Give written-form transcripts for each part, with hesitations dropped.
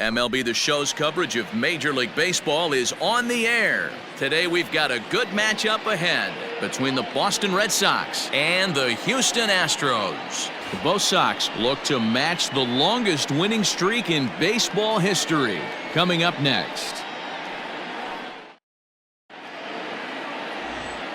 MLB The Show's coverage of Major League Baseball is on the air. Today we've got a good matchup ahead between the Boston Red Sox and the Houston Astros. Both Sox look to match the longest winning streak in baseball history. Coming up next.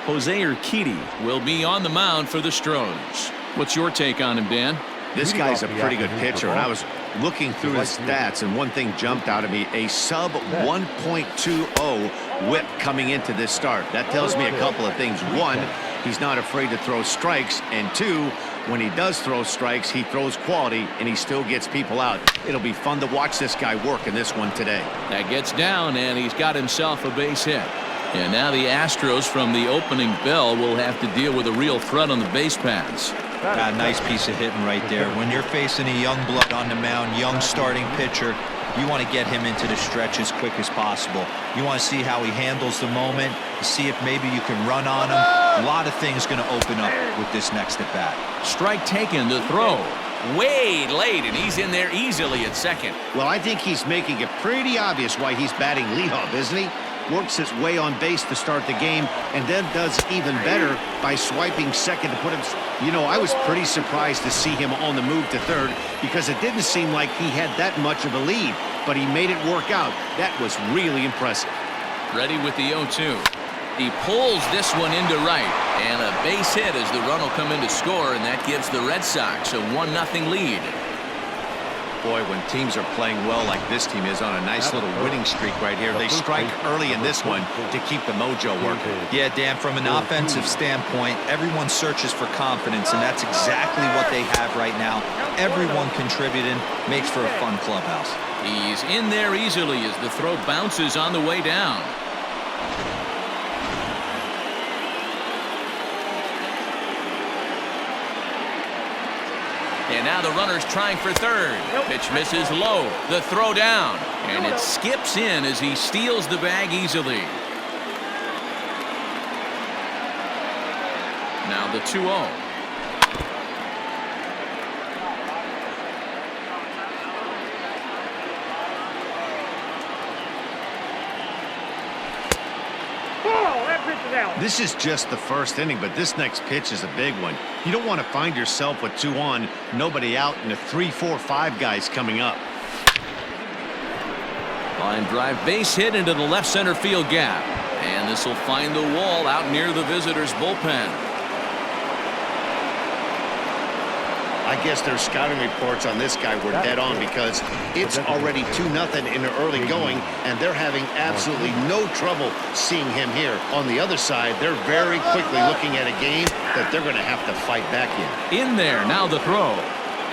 Jose Urquidy will be on the mound for the Stros. What's your take on him, Dan? This guy's a pretty good pitcher, and I was looking through his stats, and one thing jumped out at me: a sub 1.20 whip coming into this start. That tells me a couple of things. One, he's not afraid to throw strikes, and two, when he does throw strikes, he throws quality, and he still gets people out. It'll be fun to watch this guy work in this one today. That gets down, and he's got himself a base hit. And now the Astros from the opening bell will have to deal with a real threat on the base paths. Nice piece of hitting right there. When you're facing a young blood on the mound, young starting pitcher, you want to get him into the stretch as quick as possible. You want to see how he handles the moment, see if maybe you can run on him. A lot of things going to open up with this next at bat. Strike taken, the throw. Way late, and he's in there easily at second. Well, I think he's making it pretty obvious why he's batting leadoff, isn't he? Works his way on base to start the game, and then does even better by swiping second to put him. You know, I was pretty surprised to see him on the move to third, because it didn't seem like he had that much of a lead, but he made it work out. That was really impressive. Ready with the 0-2. He pulls this one into right, and a base hit as the run will come in to score, and that gives the Red Sox a 1-0 lead. Boy, when teams are playing well like this team is on a nice little winning streak right here, they strike early in this one to keep the mojo working. Yeah, Dan, from an offensive standpoint, everyone searches for confidence, and that's exactly what they have right now. Everyone contributing makes for a fun clubhouse. He's in there easily as the throw bounces on the way down. And now the runner's trying for third. Pitch misses low. The throw down. And it skips in as he steals the bag easily. Now the 2-0. This is just the first inning, but this next pitch is a big one. You don't want to find yourself with 2 on, nobody out, and the 3, 4, 5 guys coming up. Line drive base hit into the left center field gap. And this will find the wall out near the visitors' bullpen. I guess their scouting reports on this guy were dead on, because it's already 2-0 in the early going, and they're having absolutely no trouble seeing him here. On the other side, they're very quickly looking at a game that they're going to have to fight back in. In there, now the throw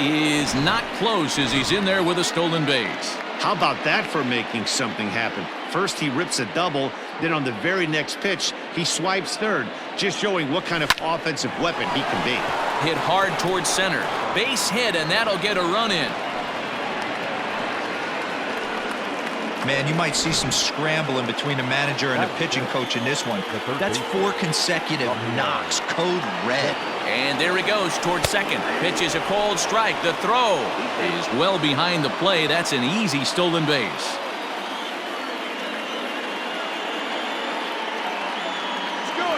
is not close as he's in there with a stolen base. How about that for making something happen? First he rips a double, then on the very next pitch he swipes third, just showing what kind of offensive weapon he can be. Hit hard towards center. Base hit, and that'll get a run in. Man, you might see some scrambling between the manager and the pitching coach in this one. That's 4 consecutive knocks. Code red. And there he goes towards second. Pitch is a cold strike. The throw is well behind the play. That's an easy stolen base.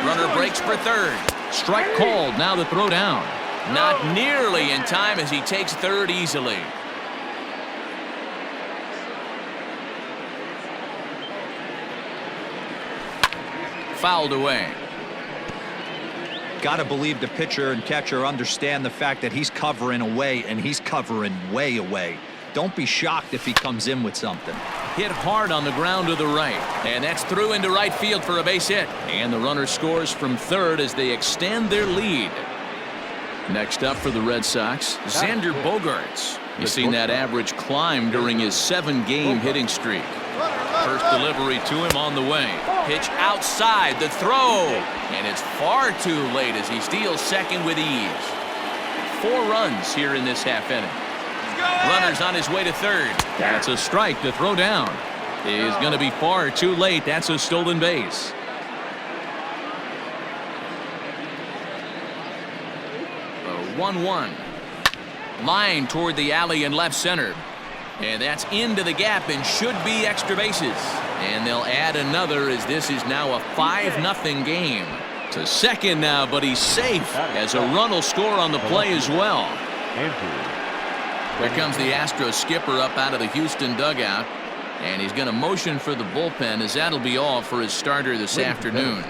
Runner breaks for third. Strike called. Now the throw down. Not nearly in time as he takes third easily. Fouled away. Got to believe the pitcher and catcher understand the fact that he's covering away, and he's covering way away. Don't be shocked if he comes in with something. Hit hard on the ground to the right, and that's through into right field for a base hit. And the runner scores from third as they extend their lead. Next up for the Red Sox, Xander Bogaerts. You've seen that average climb during his 7-game hitting streak. First delivery to him on the way. Pitch outside, the throw, and it's far too late as he steals second with ease. 4 runs here in this half inning. Runner's on his way to third. That's a strike. The throw down is going to be far too late. That's a stolen base. The 1-1. Line toward the alley in left center. And that's into the gap and should be extra bases. And they'll add another as this is now a 5-0 game. To second now, but he's safe as a run will score on the play as well. Here comes the Astros skipper up out of the Houston dugout. And he's going to motion for the bullpen as that'll be all for his starter this afternoon.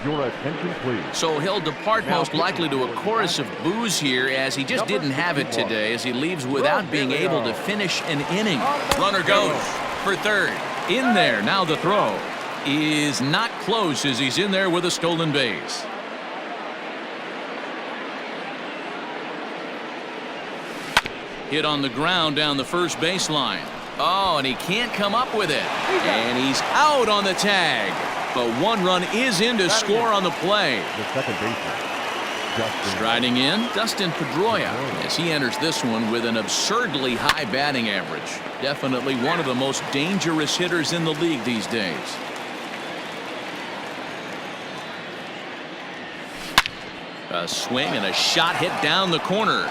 Your attention, please. So he'll depart most likely to a chorus of boos here as he just didn't have it today as he leaves without being able to finish an inning. Runner goes for third. In there. Now the throw is not close as he's in there with a stolen base. Hit on the ground down the first baseline. Oh, and he can't come up with it. And he's out on the tag. But one run is in to score on the play. The second baseman, Striding in, Dustin Pedroia, as he enters this one with an absurdly high batting average. Definitely one of the most dangerous hitters in the league these days. A swing and a shot hit down the corner.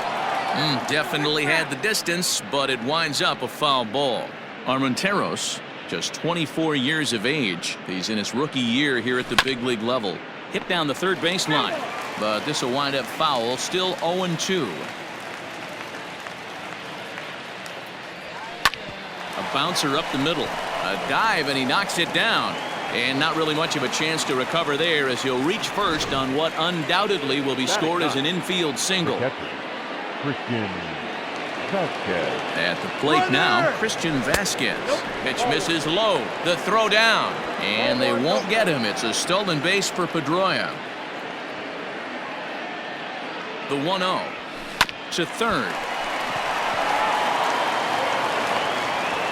Definitely had the distance, but it winds up a foul ball. Armenteros, just 24 years of age. He's in his rookie year here at the big league level. Hit down the third baseline, but this will wind up foul. Still 0-2. A bouncer up the middle. A dive, and he knocks it down. And not really much of a chance to recover there as he'll reach first on what undoubtedly will be scored as an infield single. Christian Vasquez. At the plate now, Christian Vasquez. Pitch misses low. The throw down. And they won't get him. It's a stolen base for Pedroia. The 1-0 to third.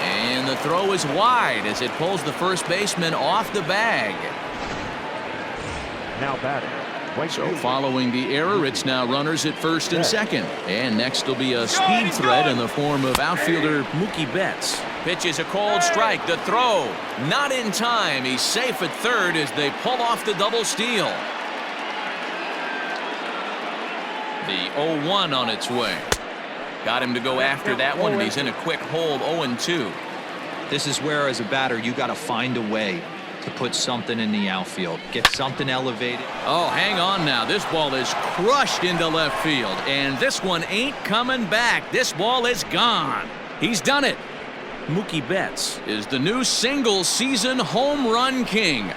And the throw is wide as it pulls the first baseman off the bag. Now batting. So following the error, it's now runners at first and second. And next will be a speed threat in the form of outfielder Mookie Betts. Pitch is a cold strike. The throw not in time. He's safe at third as they pull off the double steal. The 0-1 on its way. Got him to go after that one, and he's in a quick hold. 0-2. This is where, as a batter, you got to find a way to put something in the outfield. Get something elevated. Oh, hang on now. This ball is crushed into left field, and this one ain't coming back. This ball is gone. He's done it. Mookie Betts is the new single-season home run king.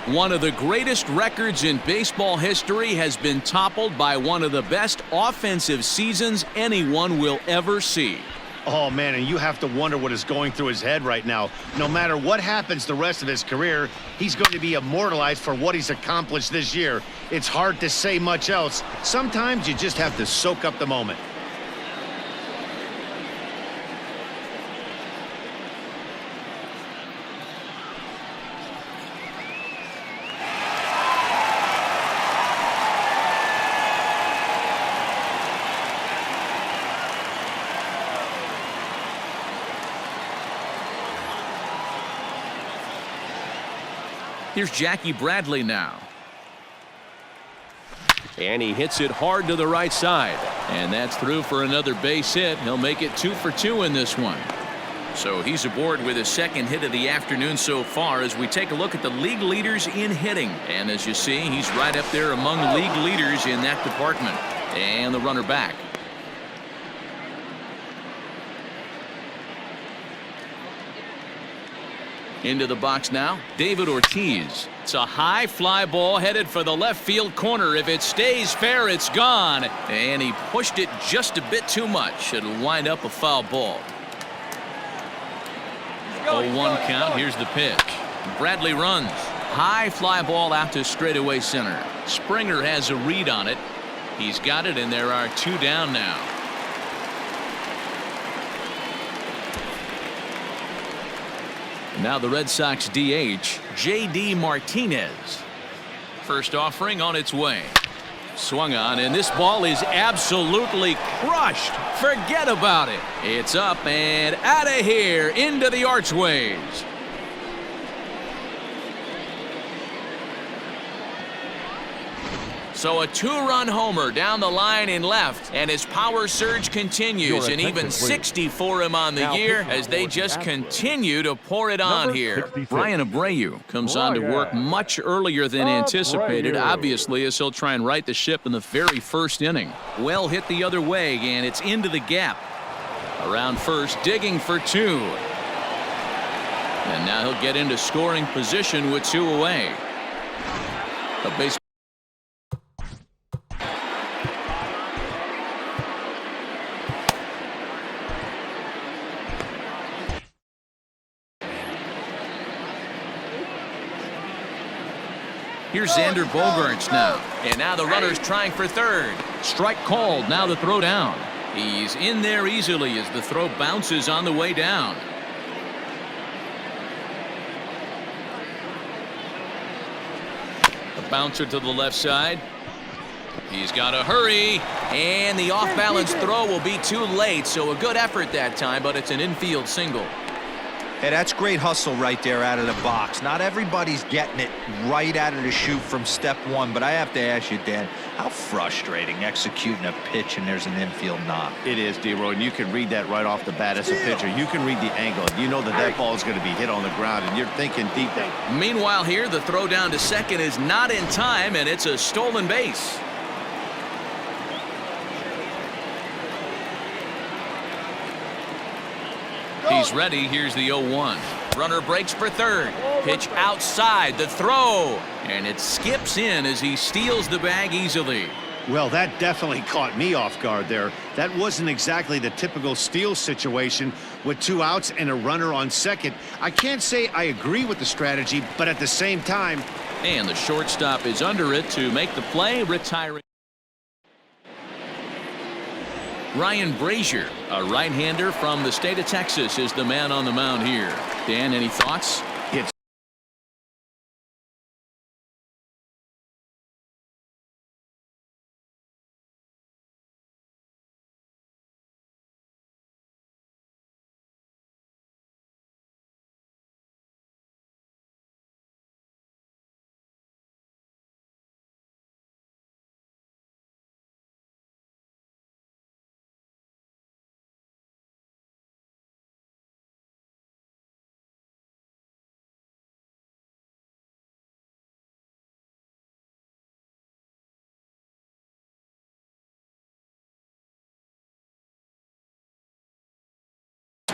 One of the greatest records in baseball history has been toppled by one of the best offensive seasons anyone will ever see. Oh, man, and you have to wonder what is going through his head right now. No matter what happens the rest of his career, he's going to be immortalized for what he's accomplished this year. It's hard to say much else. Sometimes you just have to soak up the moment. Here's Jackie Bradley now. And he hits it hard to the right side. And that's through for another base hit. He'll make it 2 for 2 in this one. So he's aboard with his second hit of the afternoon so far as we take a look at the league leaders in hitting. And as you see, he's right up there among league leaders in that department. And the runner back. Into the box now, David Ortiz. It's a high fly ball headed for the left field corner. If it stays fair, it's gone. And he pushed it just a bit too much. It'll wind up a foul ball. 0-1 count. Here's the pitch. Bradley runs. High fly ball out to straightaway center. Springer has a read on it. He's got it, and there are 2 down now. Now the Red Sox DH, J.D. Martinez. First offering on its way. Swung on, and this ball is absolutely crushed. Forget about it. It's up and out of here into the archways. So a 2-run homer down the line in left, and his power surge continues, and even 60 for him on the year as they just continue to pour it on here. Brian Abreu comes on to work much earlier than anticipated, obviously, as he'll try and right the ship in the very first inning. Well hit the other way, and it's into the gap. Around first, digging for 2. And now he'll get into scoring position with 2 away. A base. Here's Xander Bogaerts now. And now the runner's trying for third. Strike called. Now the throw down. He's in there easily as the throw bounces on the way down. A bouncer to the left side. He's got to hurry. And the off-balance throw will be too late. So a good effort that time, but it's an infield single. Hey, that's great hustle right there out of the box. Not everybody's getting it right out of the chute from step one, but I have to ask you, Dan, how frustrating executing a pitch and there's an infield knock. It is, D-Roy, and you can read that right off the bat as a pitcher. You can read the angle. You know that that ball is going to be hit on the ground, and you're thinking deep down. Meanwhile here, the throw down to second is not in time, and it's a stolen base. He's ready. Here's the 0-1. Runner breaks for third. Pitch outside. The throw. And it skips in as he steals the bag easily. Well, that definitely caught me off guard there. That wasn't exactly the typical steal situation with 2 outs and a runner on second. I can't say I agree with the strategy, but at the same time. And the shortstop is under it to make the play, retiring. Ryan Brazier, a right-hander from the state of Texas, is the man on the mound here. Dan, any thoughts?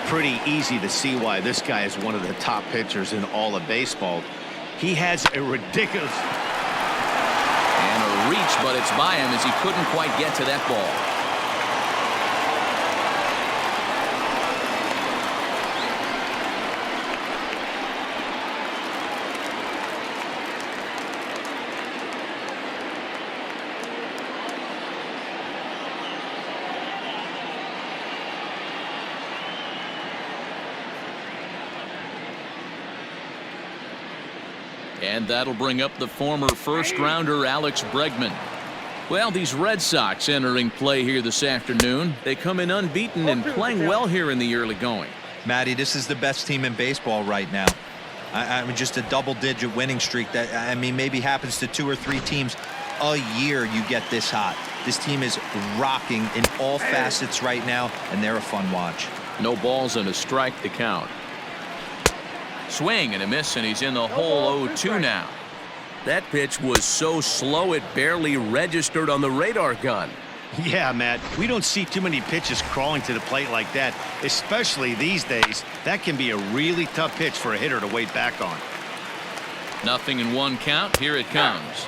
It's pretty easy to see why this guy is one of the top pitchers in all of baseball. He has a ridiculous and a reach, but it's by him as he couldn't quite get to that ball. And that'll bring up the former first-rounder Alex Bregman. Well, these Red Sox entering play here this afternoon. They come in unbeaten and playing well here in the early going. Matty, this is the best team in baseball right now. I mean, just a double-digit winning streak that, I mean, maybe happens to 2 or 3 teams a year you get this hot. This team is rocking in all facets right now, and they're a fun watch. No balls and a strike to count. Swing and a miss, and he's in the hole 0-2 now. That pitch was so slow it barely registered on the radar gun. Yeah, Matt, we don't see too many pitches crawling to the plate like that, especially these days. That can be a really tough pitch for a hitter to wait back on. 0-1 count. Here it comes.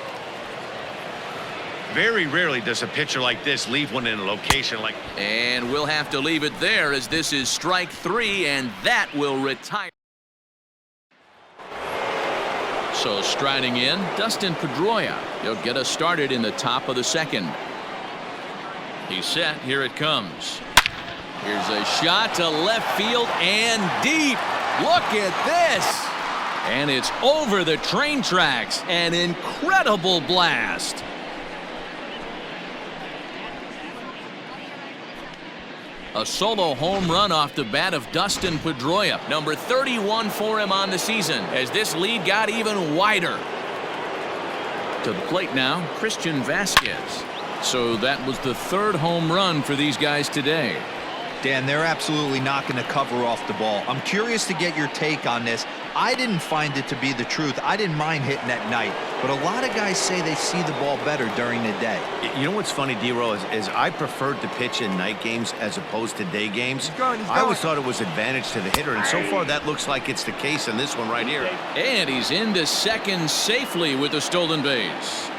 Very rarely does a pitcher like this leave one in a location like. And we'll have to leave it there as this is strike 3, and that will retire. So striding in, Dustin Pedroia. He'll get us started in the top of the second. He's set. Here it comes. Here's a shot to left field and deep. Look at this. And it's over the train tracks. An incredible blast. A solo home run off the bat of Dustin Pedroia, number 31 for him on the season, as this lead got even wider. To the plate now, Christian Vasquez. So that was the third home run for these guys today. Dan, they're absolutely not going to cover off the ball. I'm curious to get your take on this. I didn't find it to be the truth. I didn't mind hitting at night, but a lot of guys say they see the ball better during the day. You know what's funny, D-Row, is I preferred to pitch in night games as opposed to day games. I always thought it was advantage to the hitter, and so far that looks like it's the case in this one right here. And he's into second safely with the stolen base.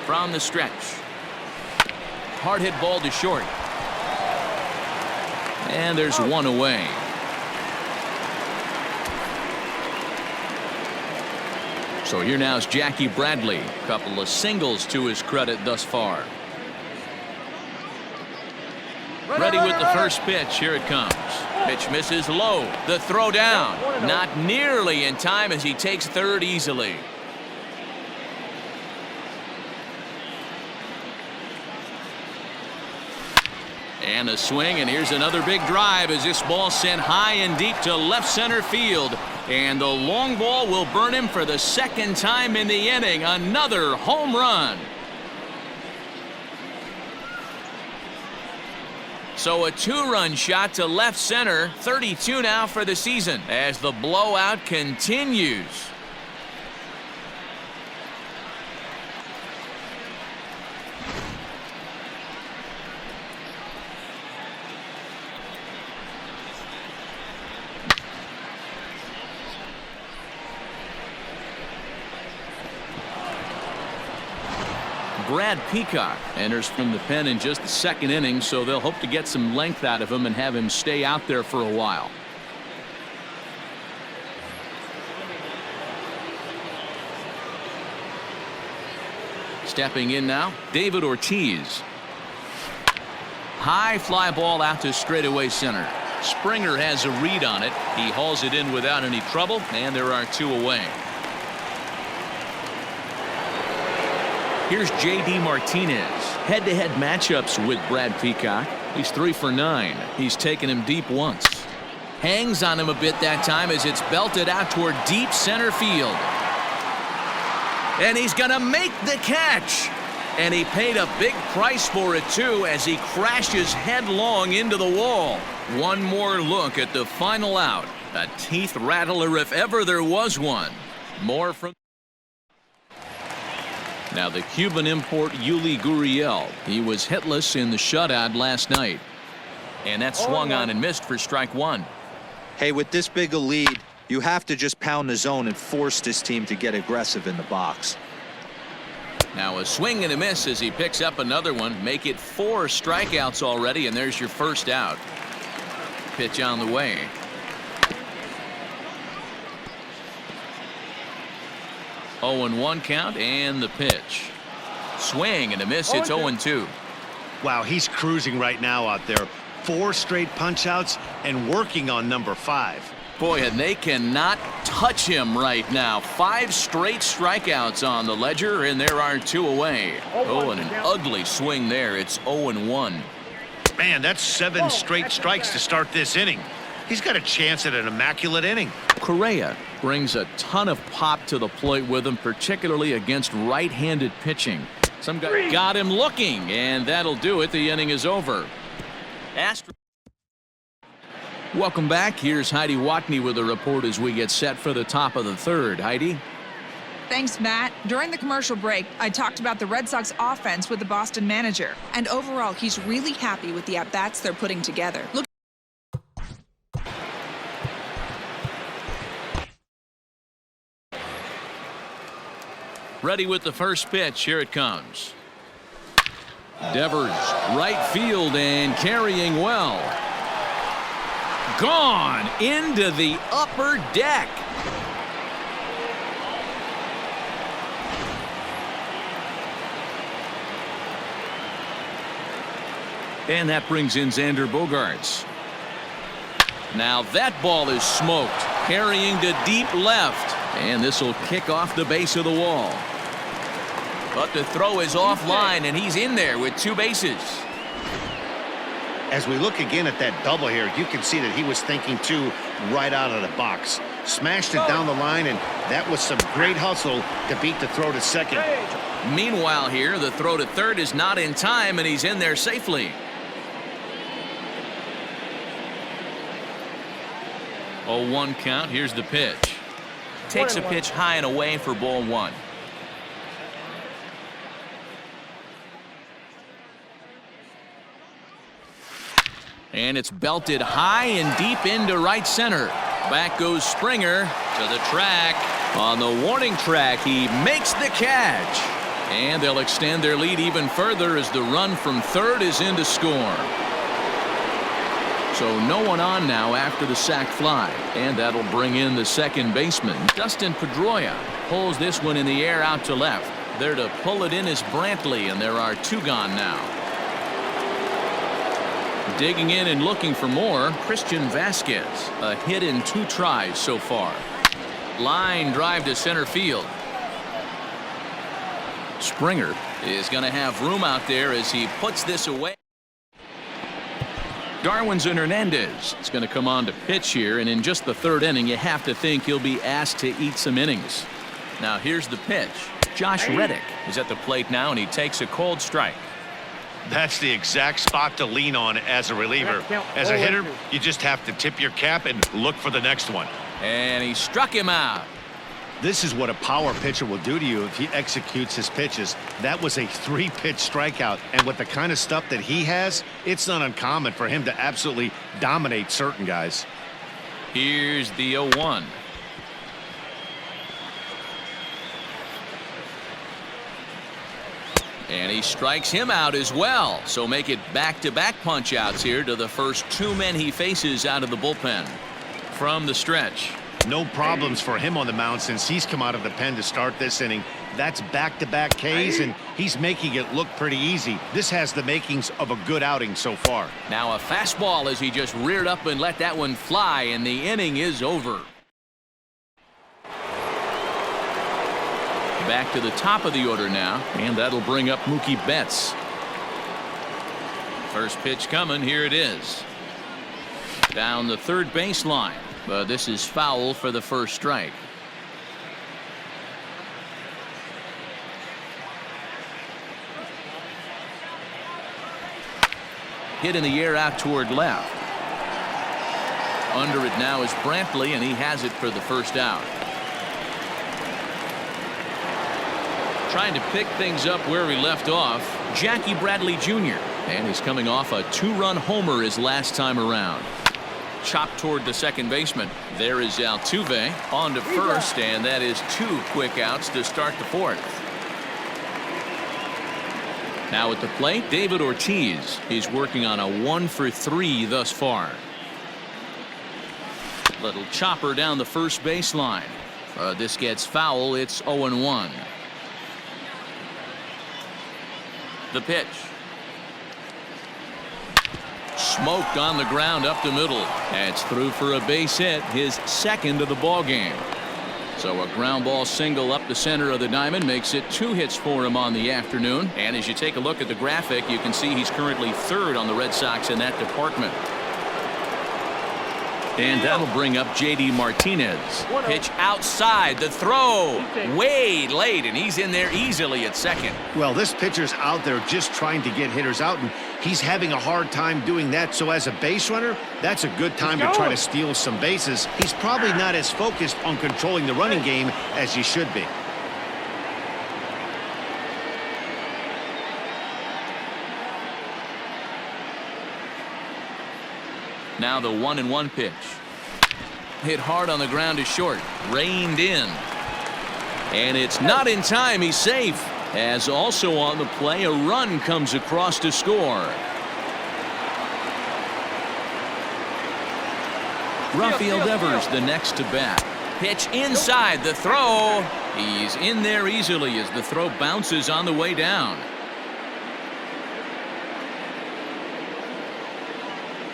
From the stretch. Hard hit ball to short. And there's one away. So here now is Jackie Bradley. Couple of singles to his credit thus far. Ready with the first pitch. Here it comes. Pitch misses low. The throw down. Not nearly in time as he takes third easily. And a swing, and here's another big drive as this ball sent high and deep to left center field. And the long ball will burn him for the second time in the inning. Another home run. So a two-run shot to left center. 32 now for the season as the blowout continues. Brad Peacock enters from the pen in just the second inning, so they'll hope to get some length out of him and have him stay out there for a while. Stepping in now, David Ortiz. High fly ball out to straightaway center. Springer has a read on it. He hauls it in without any trouble, and there are two away. Here's J.D. Martinez. Head-to-head matchups with Brad Peacock. He's 3 for 9. He's taken him deep once. Hangs on him a bit that time as it's belted out toward deep center field. And he's going to make the catch. And he paid a big price for it, too, as he crashes headlong into the wall. One more look at the final out. A teeth rattler if ever there was one. More from... Now the Cuban import Yuli Gurriel. He was hitless in the shutout last night. And that swung on and missed for strike one. Hey, with this big a lead, you have to just pound the zone and force this team to get aggressive in the box. Now a swing and a miss as he picks up another one. Make it 4 strikeouts already, and there's your first out. Pitch on the way. Oh, and 1 count, and the pitch. Swing and a miss. It's 0-2. Wow, he's cruising right now out there. 4 straight punch outs and working on number 5. Boy, and they cannot touch him right now. 5 straight strikeouts on the ledger, and there are 2 away. Oh, and an ugly swing there. It's 0-1. Man, that's 7 straight strikes to start this inning. He's got a chance at an immaculate inning. Correa brings a ton of pop to the plate with him, particularly against right-handed pitching. Some guy got him looking, and that'll do it. The inning is over. Welcome back. Here's Heidi Watney with a report as we get set for the top of the third. Heidi? Thanks, Matt. During the commercial break, I talked about the Red Sox offense with the Boston manager. And overall, he's really happy with the at-bats they're putting together. Ready with the first pitch. Here it comes. Devers, right field, and carrying well. Gone into the upper deck. And that brings in Xander Bogaerts. Now that ball is smoked, carrying to deep left. And this will kick off the base of the wall. But the throw is offline, and he's in there with 2 bases. As we look again at that double here, you can see that he was thinking, too, right out of the box. Smashed it down the line, and that was some great hustle to beat the throw to second. Meanwhile here, the throw to third is not in time, and he's in there safely. 0-1 count. Here's the pitch. Takes a pitch high and away for ball one. And it's belted high and deep into right center. Back goes Springer to the track. On the warning track, he makes the catch. And they'll extend their lead even further as the run from third is in to score. So no one on now after the sac fly. And that'll bring in the second baseman. Dustin Pedroia pulls this one in the air out to left. There to pull it in is Brantley, and there are two gone now. Digging in and looking for more, Christian Vasquez. A hit in 2 tries so far. Line drive to center field. Springer is going to have room out there as he puts this away. Darwinzon Hernandez is going to come on to pitch here, and in just the third inning, you have to think he'll be asked to eat some innings. Now here's the pitch. Josh Reddick is at the plate now, and he takes a cold strike. That's the exact spot to lean on as a reliever. As a hitter, you just have to tip your cap and look for the next one. And he struck him out. This is what a power pitcher will do to you if he executes his pitches. That was a 3-pitch strikeout, and with the kind of stuff that he has, it's not uncommon for him to absolutely dominate certain guys. Here's the 0-1. And he strikes him out as well. So make it back-to-back punch-outs here to the first 2 men he faces out of the bullpen. From the stretch. No problems for him on the mound since he's come out of the pen to start this inning. That's back-to-back Ks, and he's making it look pretty easy. This has the makings of a good outing so far. Now a fastball as he just reared up and let that one fly, and the inning is over. Back to the top of the order now, and that'll bring up Mookie Betts. First pitch coming. Here it is. Down the third baseline. But this is foul for the first strike. Hit in the air out toward left. Under it now is Brantley, and he has it for the first out. Trying to pick things up where he left off, Jackie Bradley Jr. And he's coming off a 2-run homer his last time around. Chopped toward the second baseman. There is Altuve on to first, and that is 2 quick outs to start the fourth. Now at the plate, David Ortiz. He's working on a 1-for-3 thus far. Little chopper down the first baseline. This gets foul. It's 0-1. The pitch. Smoked on the ground up the middle. That's through for a base hit, his second of the ball game. So a ground ball single up the center of the diamond makes it 2 hits for him on the afternoon. And as you take a look at the graphic, you can see he's currently third on the Red Sox in that department. And that'll bring up J.D. Martinez. Pitch outside, the throw way late, and he's in there easily at second. Well, this pitcher's out there just trying to get hitters out, and he's having a hard time doing that. So as a base runner, that's a good time to try to steal some bases. He's probably not as focused on controlling the running game as he should be. Now the 1-1 pitch. Hit hard on the ground to short. Reined in. And it's not in time. He's safe. As also on the play, a run comes across to score. Rafael Devers the next to bat. Pitch inside, the throw. He's in there easily as the throw bounces on the way down.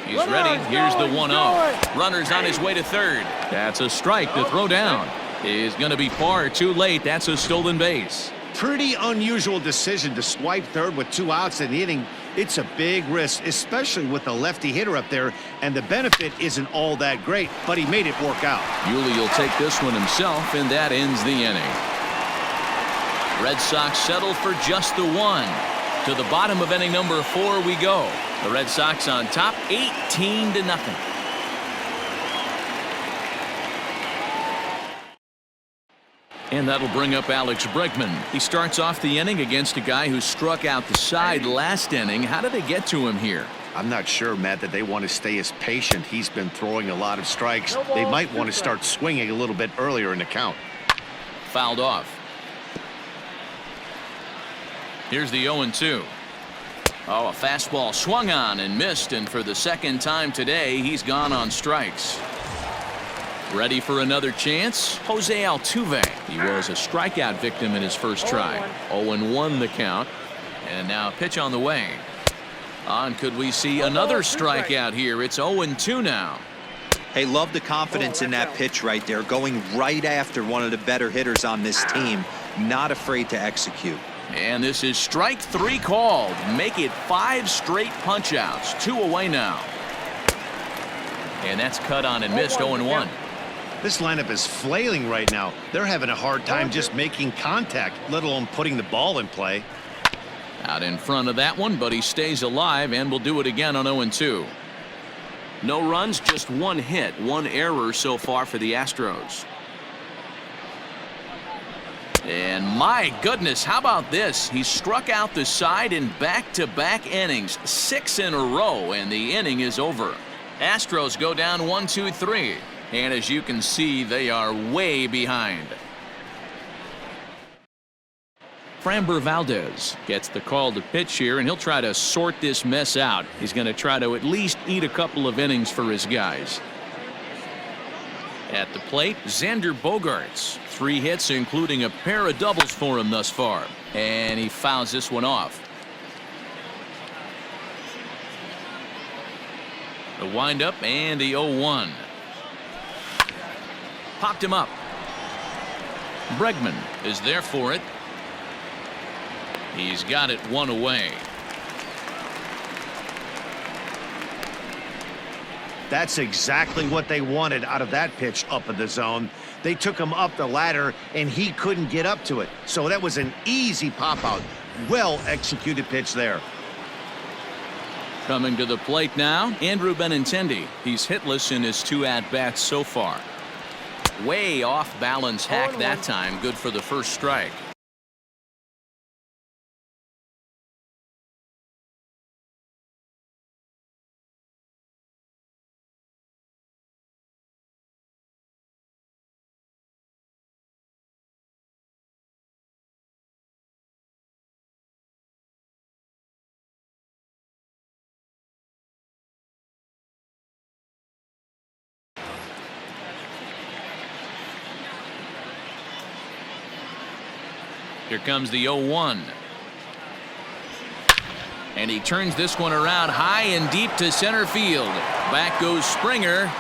He's ready. Here's the 1-0. Runner's on his way to third. That's a strike. The throw down is going to be far too late. That's a stolen base. Pretty unusual decision to swipe third with 2 outs in the inning. It's a big risk, especially with the lefty hitter up there, and the benefit isn't all that great, but he made it work out. Yuli will take this one himself, and that ends the inning. Red Sox settle for just the one. To the bottom of inning number 4 we go. The Red Sox on top 18-0. And that'll bring up Alex Bregman. He starts off the inning against a guy who struck out the side last inning. How did they get to him here? I'm not sure, Matt, that they want to stay as patient. He's been throwing a lot of strikes. They might want to start swinging a little bit earlier in the count. Fouled off. Here's the 0-2. Oh, a fastball swung on and missed, and for the second time today, he's gone on strikes. Ready for another chance? Jose Altuve. He was a strikeout victim in his first try. 0-1 the count. And now a pitch on the way. On, could we see another strikeout here? It's 0-2 now. Hey, love the confidence in that pitch right there. Going right after one of the better hitters on this team. Not afraid to execute. And this is strike 3 called. Make it 5 straight punch-outs. 2 away now. And that's cut on and missed. 0-1. This lineup is flailing right now. They're having a hard time just making contact, let alone putting the ball in play. Out in front of that one, but he stays alive and will do it again on 0-2. No runs, just 1 hit, 1 error so far for the Astros. And my goodness, how about this? He struck out the side in back-to-back innings, 6 in a row, and the inning is over. Astros go down 1-2-3. And as you can see, they are way behind. Framber Valdez gets the call to pitch here, and he'll try to sort this mess out. He's going to try to at least eat a couple of innings for his guys. At the plate, Xander Bogaerts. 3 hits, including a pair of doubles for him thus far. And he fouls this one off. The windup and the 0-1. Popped him up. Bregman is there for it. He's got it 1 away. That's exactly what they wanted out of that pitch up in the zone. They took him up the ladder, and he couldn't get up to it. So that was an easy pop-out. Well-executed pitch there. Coming to the plate now, Andrew Benintendi. He's hitless in his 2 at-bats so far. Way off balance hack that time. Good for the first strike. Here comes the 0-1. And he turns this one around high and deep to center field. Back goes Springer.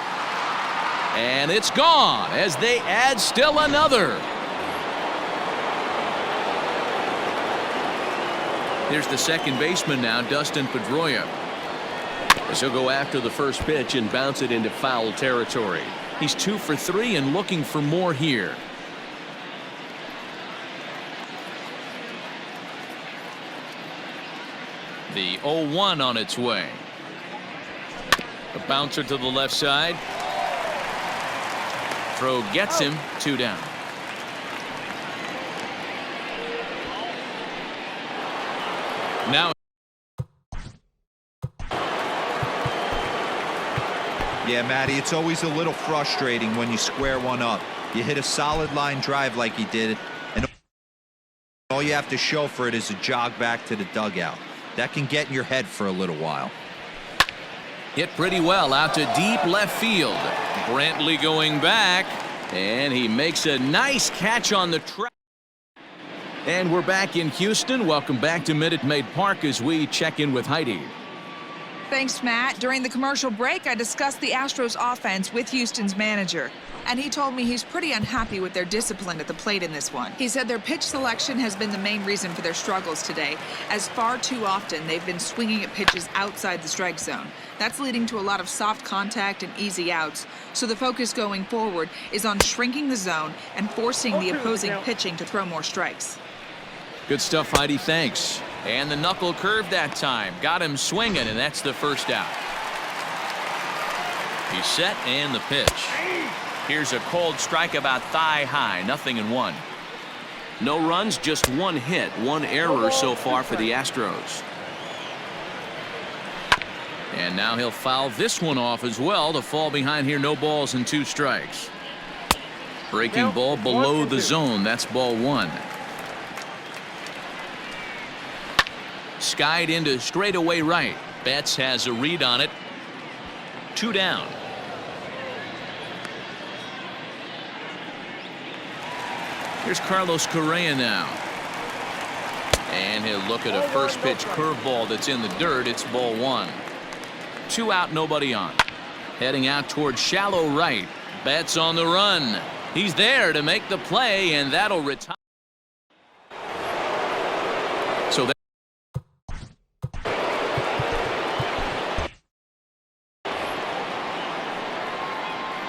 And it's gone as they add still another. Here's the second baseman now, Dustin Pedroia. As he'll go after the first pitch and bounce it into foul territory. He's 2 for 3 and looking for more here. The 0-1 on its way. A bouncer to the left side. Throw gets him. 2 down. Now. Yeah, Matty, it's always a little frustrating when you square one up. You hit a solid line drive like he did, and all you have to show for it is a jog back to the dugout. That can get in your head for a little while. Hit pretty well out to deep left field. Brantley going back, and he makes a nice catch on the track. And we're back in Houston. Welcome back to Minute Maid Park as we check in with Heidi. Thanks, Matt. During the commercial break, I discussed the Astros offense with Houston's manager, and he told me he's pretty unhappy with their discipline at the plate in this one. He said their pitch selection has been the main reason for their struggles today, as far too often they've been swinging at pitches outside the strike zone. That's leading to a lot of soft contact and easy outs, so the focus going forward is on shrinking the zone and forcing the opposing pitching to throw more strikes. Good stuff, Heidi. Thanks. And the knuckle curve that time. Got him swinging, and that's the first out. He's set, and the pitch. Here's a cold strike about thigh high. 0-1. No runs, just one hit. One error so far for the Astros. And now he'll foul this one off as well to fall behind here. No balls and 2 strikes. Breaking ball below the zone. That's ball 1. Skied into straightaway right. Betts has a read on it. 2 down. Here's Carlos Correa now. And he'll look at a first pitch curveball that's in the dirt. It's ball 1. 2 out, nobody on. Heading out towards shallow right. Betts on the run. He's there to make the play, and that'll retire. So that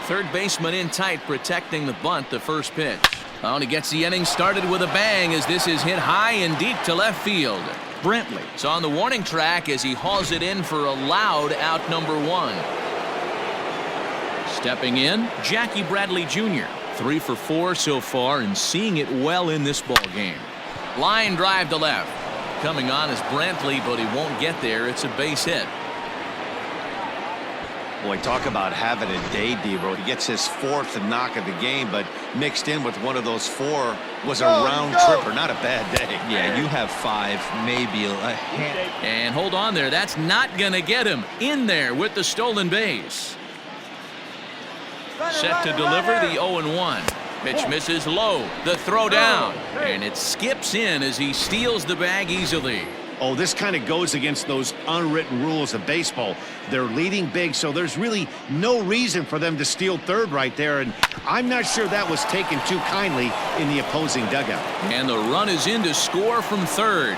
third baseman in tight, protecting the bunt. The first pitch. Oh, and he gets the inning started with a bang as this is hit high and deep to left field. Brantley's on the warning track as he hauls it in for a loud out number 1. Stepping in, Jackie Bradley Jr. 3 for 4 so far and seeing it well in this ball game. Line drive to left. Coming on is Brantley, but he won't get there. It's a base hit. Boy, talk about having a day, Debo. He gets his 4th knock of the game, but mixed in with one of those 4 was a round tripper. Not a bad day. Yeah, you have 5, maybe a hand. And hold on there. That's not going to get him in there with the stolen base. Set to deliver the 0-1. Pitch misses low. The throw down. And it skips in as he steals the bag easily. Oh, this kind of goes against those unwritten rules of baseball. They're leading big, so there's really no reason for them to steal third right there, and I'm not sure that was taken too kindly in the opposing dugout. And the run is in to score from third.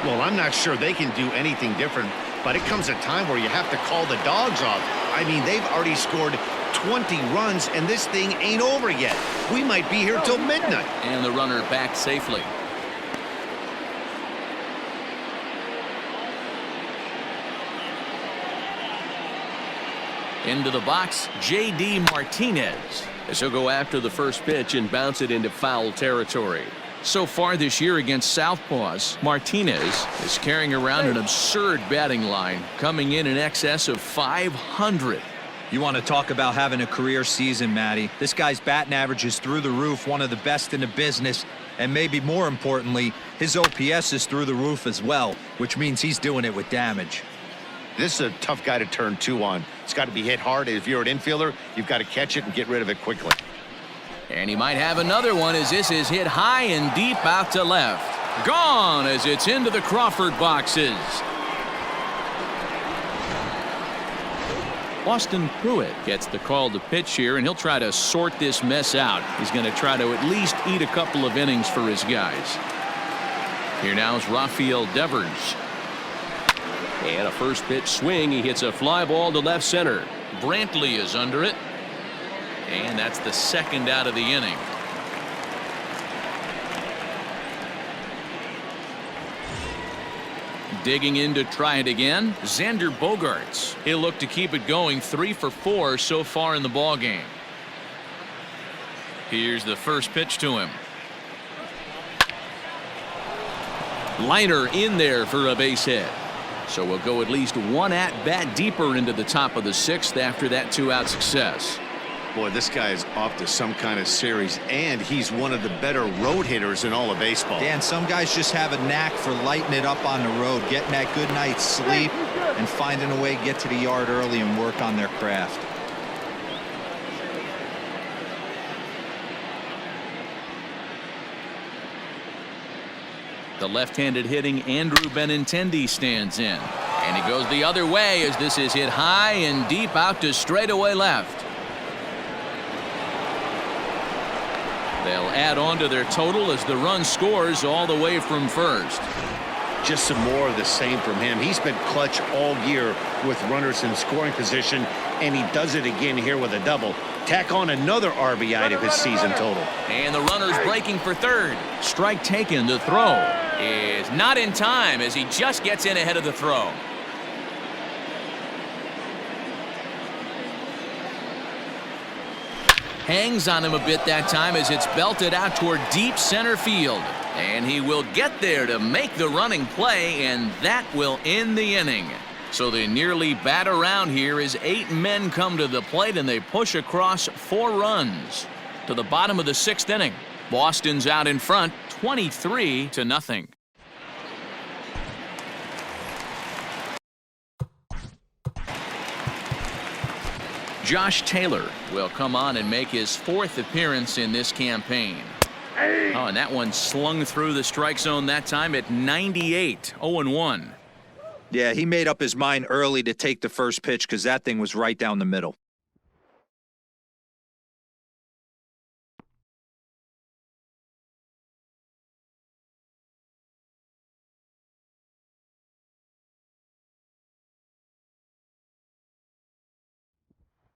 Well, I'm not sure they can do anything different, but it comes a time where you have to call the dogs off. I mean, they've already scored 20 runs, and this thing ain't over yet. We might be here till midnight. And the runner back safely. Into the box, J.D. Martinez, as he'll go after the first pitch and bounce it into foul territory. So far this year against Southpaws, Martinez is carrying around an absurd batting line, coming in excess of 500. You want to talk about having a career season, Matty. This guy's batting average is through the roof, one of the best in the business, and maybe more importantly, his OPS is through the roof as well, which means he's doing it with damage. This is a tough guy to turn 2 on. It's got to be hit hard. If you're an infielder, you've got to catch it and get rid of it quickly. And he might have another one as this is hit high and deep out to left. Gone as it's into the Crawford boxes. Austin Pruitt gets the call to pitch here, and he'll try to sort this mess out. He's going to try to at least eat a couple of innings for his guys. Here now is Rafael Devers. And a first pitch swing. He hits a fly ball to left center. Brantley is under it. And that's the second out of the inning. Digging in to try it again, Xander Bogaerts. He'll look to keep it going. 3 for 4 so far in the ball game. Here's the first pitch to him. Liner in there for a base hit. So we'll go at least one at bat deeper into the top of the 6th after that 2-out success. Boy, this guy is off to some kind of series, and he's one of the better road hitters in all of baseball. Dan, some guys just have a knack for lighting it up on the road, getting that good night's sleep, and finding a way to get to the yard early and work on their craft. The left-handed hitting Andrew Benintendi stands in. And he goes the other way as this is hit high and deep out to straightaway left. They'll add on to their total as the run scores all the way from first. Just some more of the same from him. He's been clutch all year with runners in scoring position, and he does it again here with a double. Tack on another RBI to his season total. And the runner's breaking for third. Strike taken. The throw is not in time as he just gets in ahead of the throw. Hangs on him a bit that time as it's belted out toward deep center field. And he will get there to make the running play, and that will end the inning. So they nearly bat around here as 8 men come to the plate, and they push across 4 runs to the bottom of the 6th inning. Boston's out in front, 23-0. Josh Taylor will come on and make his 4th appearance in this campaign. Oh, and that one slung through the strike zone that time at 98, 0-1. Yeah, he made up his mind early to take the first pitch because that thing was right down the middle.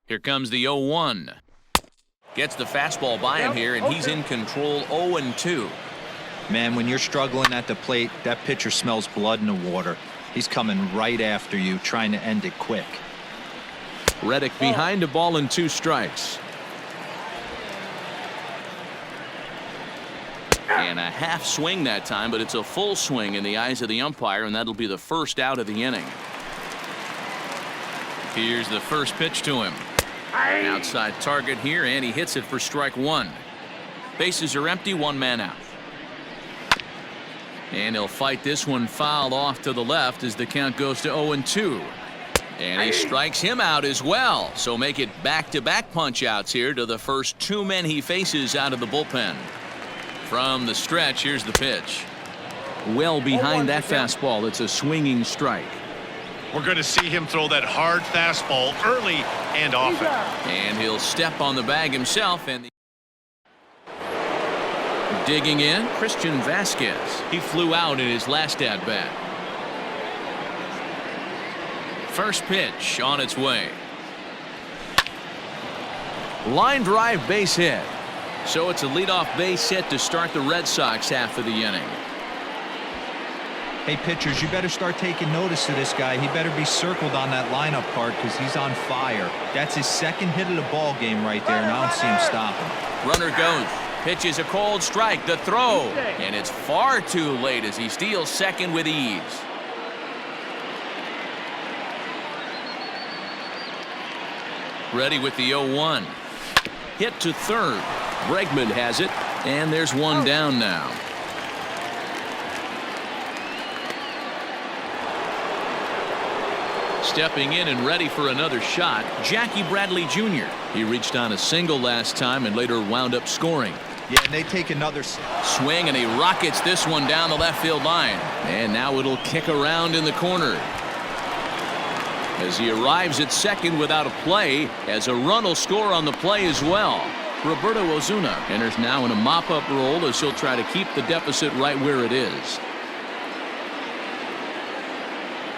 Here comes the 0-1. Gets the fastball by him here, and he's in control 0-2. Man, when you're struggling at the plate, that pitcher smells blood in the water. He's coming right after you, trying to end it quick. Reddick behind a ball and 2 strikes. And a half swing that time, but it's a full swing in the eyes of the umpire, and that'll be the first out of the inning. Here's the first pitch to him. An outside target here, and he hits it for strike 1. Bases are empty, 1 man out. And he'll fight this one foul off to the left as the count goes to 0-2. And he strikes him out as well. So make it back-to-back punch-outs here to the first 2 men he faces out of the bullpen. From the stretch, here's the pitch. Well behind that fastball, it's a swinging strike. We're going to see him throw that hard fastball early and often. And he'll step on the bag himself. And digging in, Christian Vasquez. He flew out in his last at-bat. First pitch on its way. Line drive base hit. So it's a leadoff base hit to start the Red Sox half of the inning. Hey, pitchers, you better start taking notice of this guy. He better be circled on that lineup card because he's on fire. That's his 2nd hit of the ball game right there, and I don't see him stopping. Runner goes. Pitch is a cold strike. The throw. And it's far too late as he steals second with ease. Ready with the 0-1. Hit to third. Bregman has it, and there's 1 down now. Stepping in and ready for another shot, Jackie Bradley Jr. He reached on a single last time and later wound up scoring. Yeah, and they take another swing, and he rockets this one down the left field line. And now it'll kick around in the corner. As he arrives at second without a play, as a run will score on the play as well. Roberto Ozuna enters now in a mop-up role as he'll try to keep the deficit right where it is.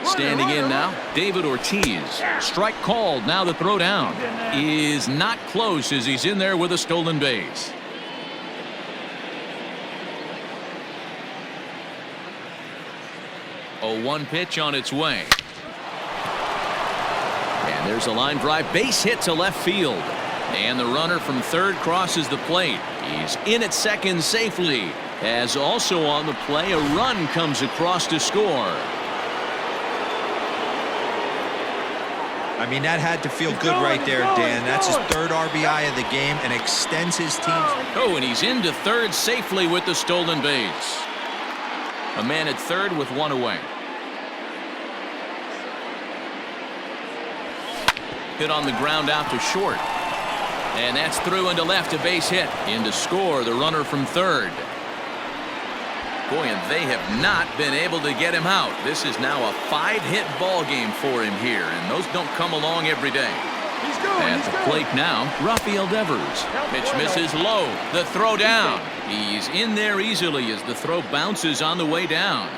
Standing in now, David Ortiz. Strike called. Now the throw down is not close as he's in there with a stolen base. A 1 pitch on its way. And there's a line drive base hit to left field. And the runner from third crosses the plate. He's in at second safely. As also on the play, a run comes across to score. I mean, that had to feel good right there, Dan. That's his 3rd RBI of the game and extends his team's. Oh, and he's into third safely with the stolen base. A man at third with 1 away. Hit on the ground out to short. And that's through into left, a base hit. In to score, the runner from third. Boy, and they have not been able to get him out. This is now a 5-hit ball game for him here, and those don't come along every day. At the plate now, Rafael Devers. Pitch misses low. The throw down. He's in there easily as the throw bounces on the way down.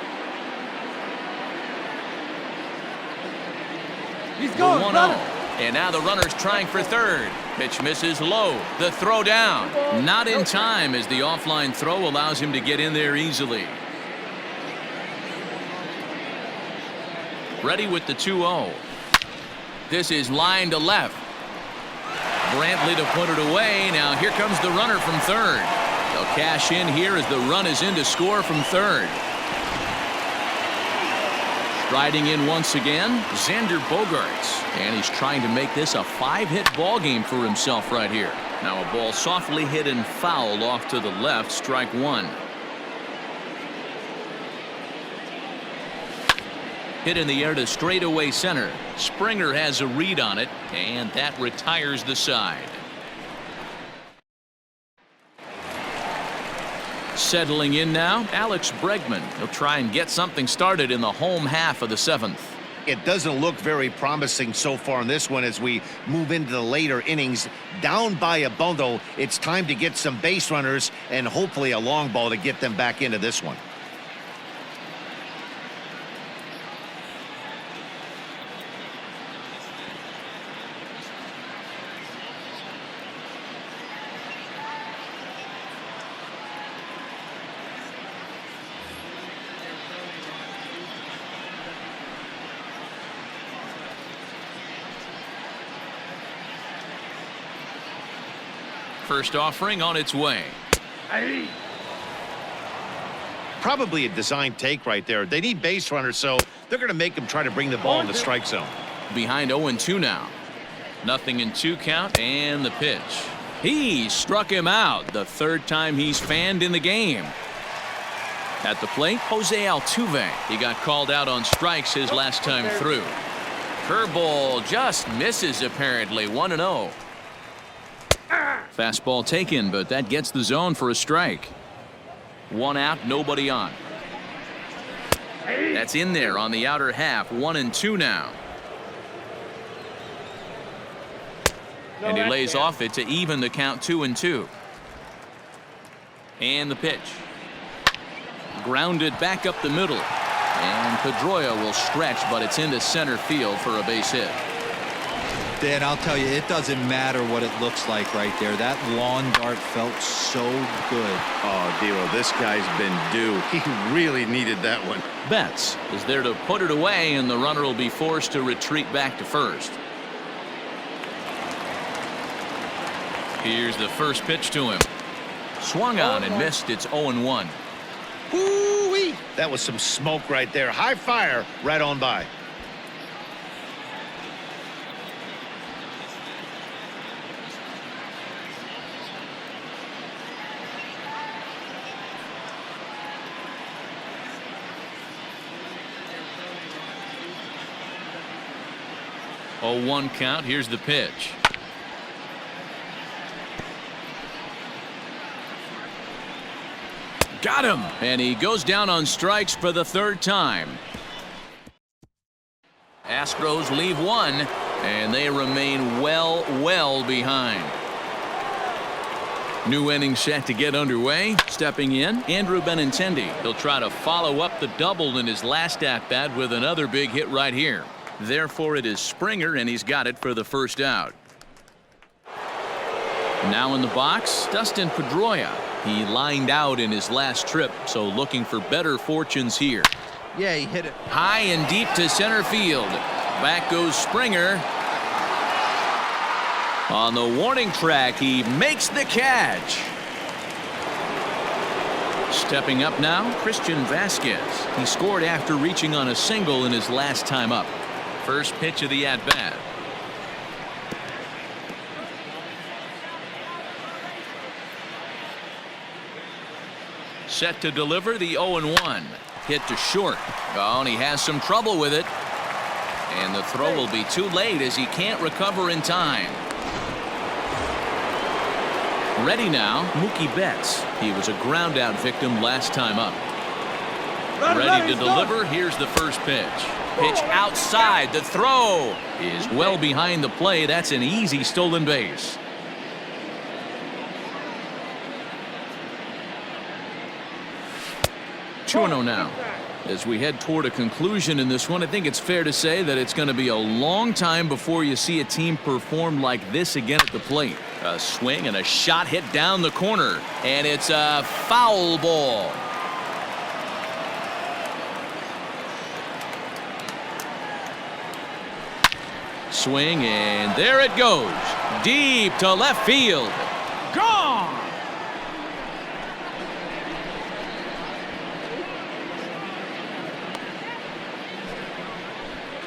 He's going, 1-0. And now the runner's trying for third. Pitch misses low. The throw down. Not in time as the offline throw allows him to get in there easily. Ready with the 2-0. This is line to left. Brantley to put it away. Now here comes the runner from third. They'll cash in here as the run is in to score from third. Striding in once again, Xander Bogaerts. And he's trying to make this a 5-hit ball game for himself right here. Now a ball softly hit and fouled off to the left, strike one. Hit in the air to straightaway center. Springer has a read on it, and that retires the side. Settling in now, Alex Bregman. He'll try and get something started in the home half of the 7th. It doesn't look very promising so far in this one as we move into the later innings. Down by a bundle, it's time to get some base runners and hopefully a long ball to get them back into this one. First offering on its way. Probably a design take right there. They need base runners, so they're going to make them try to bring the ball in the strike zone. Behind 0-2 now. Nothing in 2 count, and the pitch. He struck him out, the 3rd time he's fanned in the game. At the plate, Jose Altuve. He got called out on strikes his last time through. Curveball just misses apparently. 1-0. Fastball taken, but that gets the zone for a strike. 1 out, nobody on. That's in there on the outer half. 1-2 now. And he lays off it to even the count. 2-2. And the pitch. Grounded back up the middle. And Pedroia will stretch, but it's into center field for a base hit. Dan, I'll tell you, it doesn't matter what it looks like right there. That lawn dart felt so good. Oh, Dero, this guy's been due. He really needed that one. Betts is there to put it away, and the runner will be forced to retreat back to first. Here's the first pitch to him. Swung on and missed. It's 0-1. Woo-wee! That was some smoke right there. High fire right on by. Oh, 1 count. Here's the pitch. Got him, and he goes down on strikes for the 3rd time. Astros leave 1, and they remain well behind. New inning set to get underway. Stepping in, Andrew Benintendi. He'll try to follow up the double in his last at-bat with another big hit right here. Therefore, it is Springer, and he's got it for the 1st out. Now in the box, Dustin Pedroia. He lined out in his last trip, so looking for better fortunes here. Yeah, he hit it high and deep to center field. Back goes Springer. On the warning track, he makes the catch. Stepping up now, Christian Vasquez. He scored after reaching on a single in his last time up. First pitch of the at-bat. Set to deliver the 0-1. Hit to short. Oh, and he has some trouble with it. And the throw will be too late as he can't recover in time. Ready now, Mookie Betts. He was a ground-out victim last time up. Ready to deliver. Here's the first pitch. Pitch outside. The throw is well behind the play. That's an easy stolen base. Two 2-0 now. As we head toward a conclusion in this one, I think it's fair to say that it's going to be a long time before you see a team perform like this again at the plate. A swing and a shot hit down the corner, and it's a foul ball. Swing, and there it goes. Deep to left field. Gone!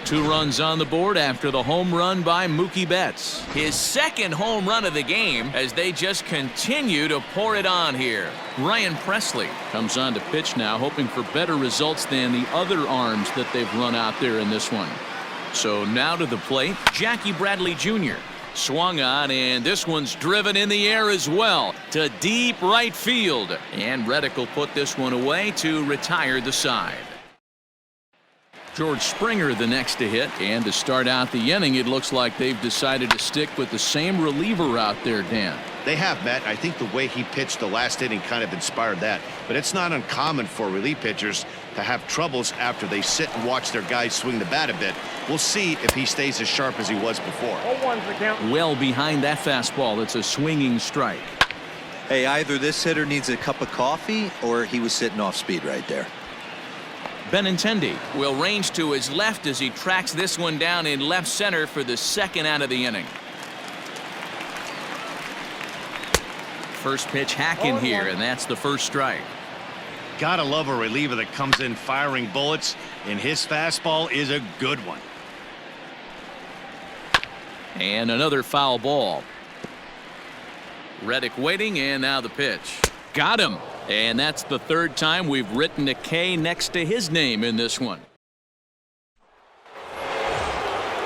Two runs on the board after the home run by Mookie Betts. His second home run of the game as they just continue to pour it on here. Ryan Presley comes on to pitch now, hoping for better results than the other arms that they've run out there in this one. So now to the plate, Jackie Bradley Jr. Swung on, and this one's driven in the air as well to deep right field. And Reddick will put this one away to retire the side. George Springer the next to hit, and to start out the inning, it looks like they've decided to stick with the same reliever out there, Dan. They have, Matt. I think the way he pitched the last inning kind of inspired that. But it's not uncommon for relief pitchers to have troubles after they sit and watch their guys swing the bat a bit. We'll see if he stays as sharp as he was before. Well behind that fastball. It's a swinging strike. Hey, either this hitter needs a cup of coffee or he was sitting off speed right there. Benintendi will range to his left as he tracks this one down in left center for the second out of the inning. First pitch hacking here, and that's the first strike. Gotta love a reliever that comes in firing bullets, and his fastball is a good one. And another foul ball. Reddick waiting, and now the pitch. Got him. And that's the third time we've written a K next to his name in this one.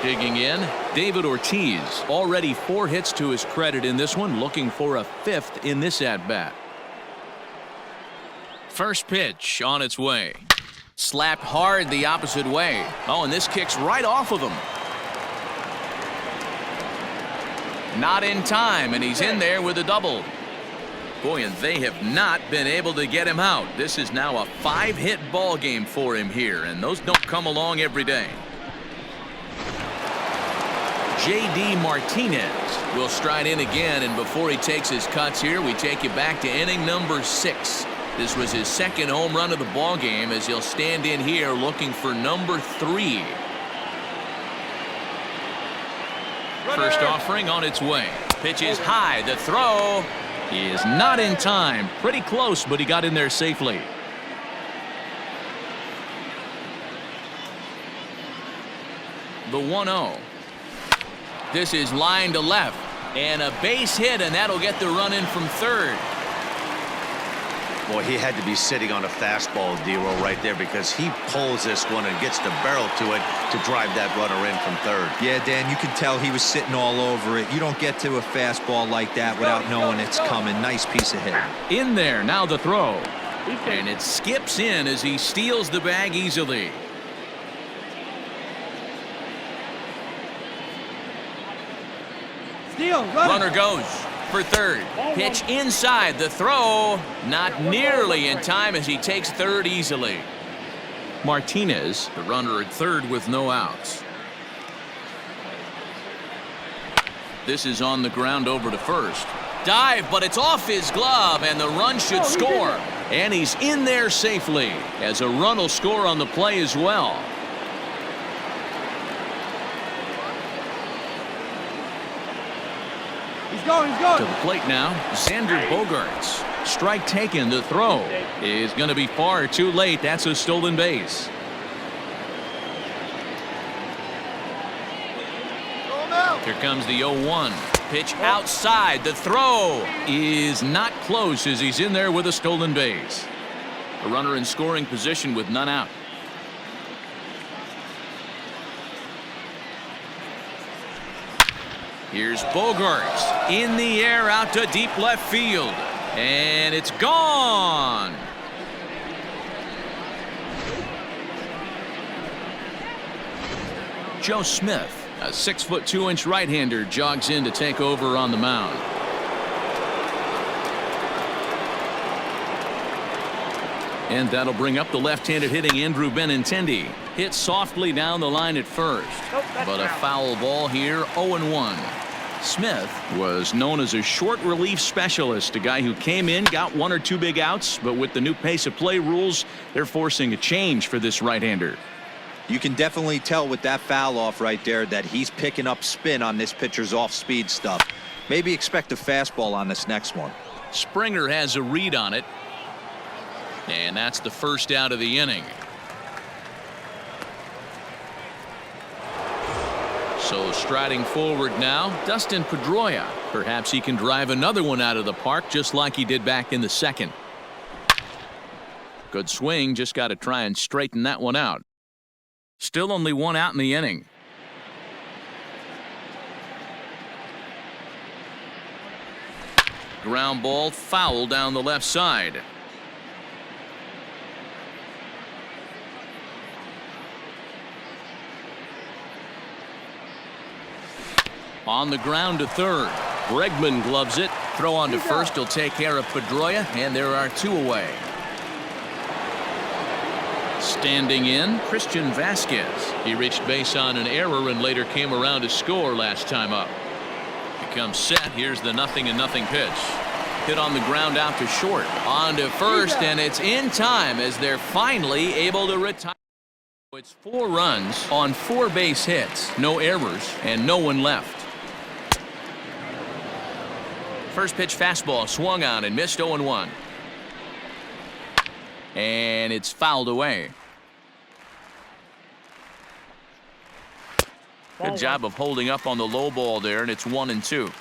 Digging in, David Ortiz. Already 4 hits to his credit in this one, looking for a 5th in this at-bat. First pitch on its way. Slapped hard the opposite way. Oh, and this kicks right off of him. Not in time, and he's in there with a double. Boy, and they have not been able to get him out. This is now a 5-hit ball game for him here, and those don't come along every day. J.D. Martinez will stride in again, and before he takes his cuts here, we take you back to inning number 6. This was his second home run of the ball game as he'll stand in here looking for number 3. First offering on its way. Pitch is high. The throw is not in time. Pretty close, but he got in there safely. The 1-0. This is line to left, and a base hit, and that'll get the run in from third. Boy, he had to be sitting on a fastball, D-Roll, right there, because he pulls this one and gets the barrel to it to drive that runner in from third. Yeah, Dan, you can tell he was sitting all over it. You don't get to a fastball like that without knowing it's coming. Nice piece of hit. In there, now the throw. And it skips in as he steals the bag easily. Runner goes for third. Pitch inside. The throw not nearly in time as he takes third easily. Martinez, the runner at third with no outs. This is on the ground over to first. Dive, but it's off his glove, and the run should score. And he's in there safely as a run will score on the play as well. To the plate now, Xander Bogaerts. Strike taken. The throw is going to be far too late. That's a stolen base. Here comes the 0-1. Pitch outside. The throw is not close as he's in there with a stolen base. A runner in scoring position with none out. Here's Bogaerts in the air out to deep left field. And it's gone. Joe Smith. A 6-foot 2-inch right-hander jogs in to take over on the mound. And that'll bring up the left-handed hitting Andrew Benintendi. Hit softly down the line at first. But a foul ball here, 0-1. Smith was known as a short relief specialist, a guy who came in, got 1 or 2 big outs, but with the new pace of play rules, they're forcing a change for this right-hander. You can definitely tell with that foul off right there that he's picking up spin on this pitcher's off-speed stuff. Maybe expect a fastball on this next one. Springer has a read on it. And that's the first out of the inning. So striding forward now, Dustin Pedroia. Perhaps he can drive another one out of the park just like he did back in the second. Good swing, just got to try and straighten that one out. Still only 1 out in the inning. Ground ball foul down the left side. On the ground to third. Bregman gloves it. Throw on to first. He'll take care of Pedroia, and there are 2 away. Standing in, Christian Vasquez. He reached base on an error and later came around to score last time up. He comes set. Here's the 0-0 pitch. Hit on the ground out to short. On to first, and it's in time as they're finally able to retire. It's 4 runs on 4 base hits, no errors, and no one left. First pitch fastball swung on and missed 0-1. And it's fouled away. Good job of holding up on the low ball there, and it's 1-2.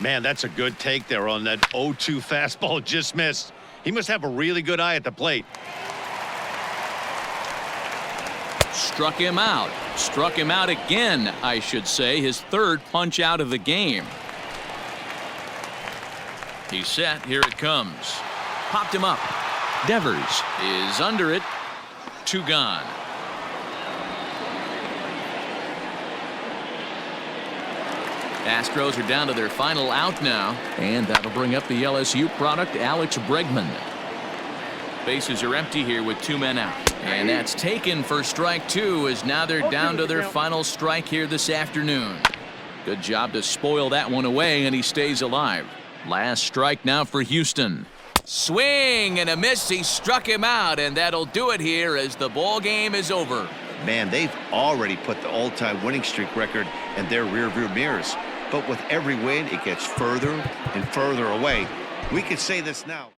Man, that's a good take there on that 0-2 fastball just missed. He must have a really good eye at the plate. Struck him out. Struck him out again, I should say. His 3rd punch out of the game. He's set. Here it comes. Popped him up. Devers is under it. 2 gone. Astros are down to their final out now, and that'll bring up the LSU product, Alex Bregman. Bases are empty here with 2 men out. And that's taken for strike 2 as now they're down to their final strike here this afternoon. Good job to spoil that one away, and he stays alive. Last strike now for Houston. Swing and a miss. He struck him out, and that'll do it here as the ball game is over. Man, they've already put the all-time winning streak record in their rearview mirrors. But with every win, it gets further and further away. We could say this now.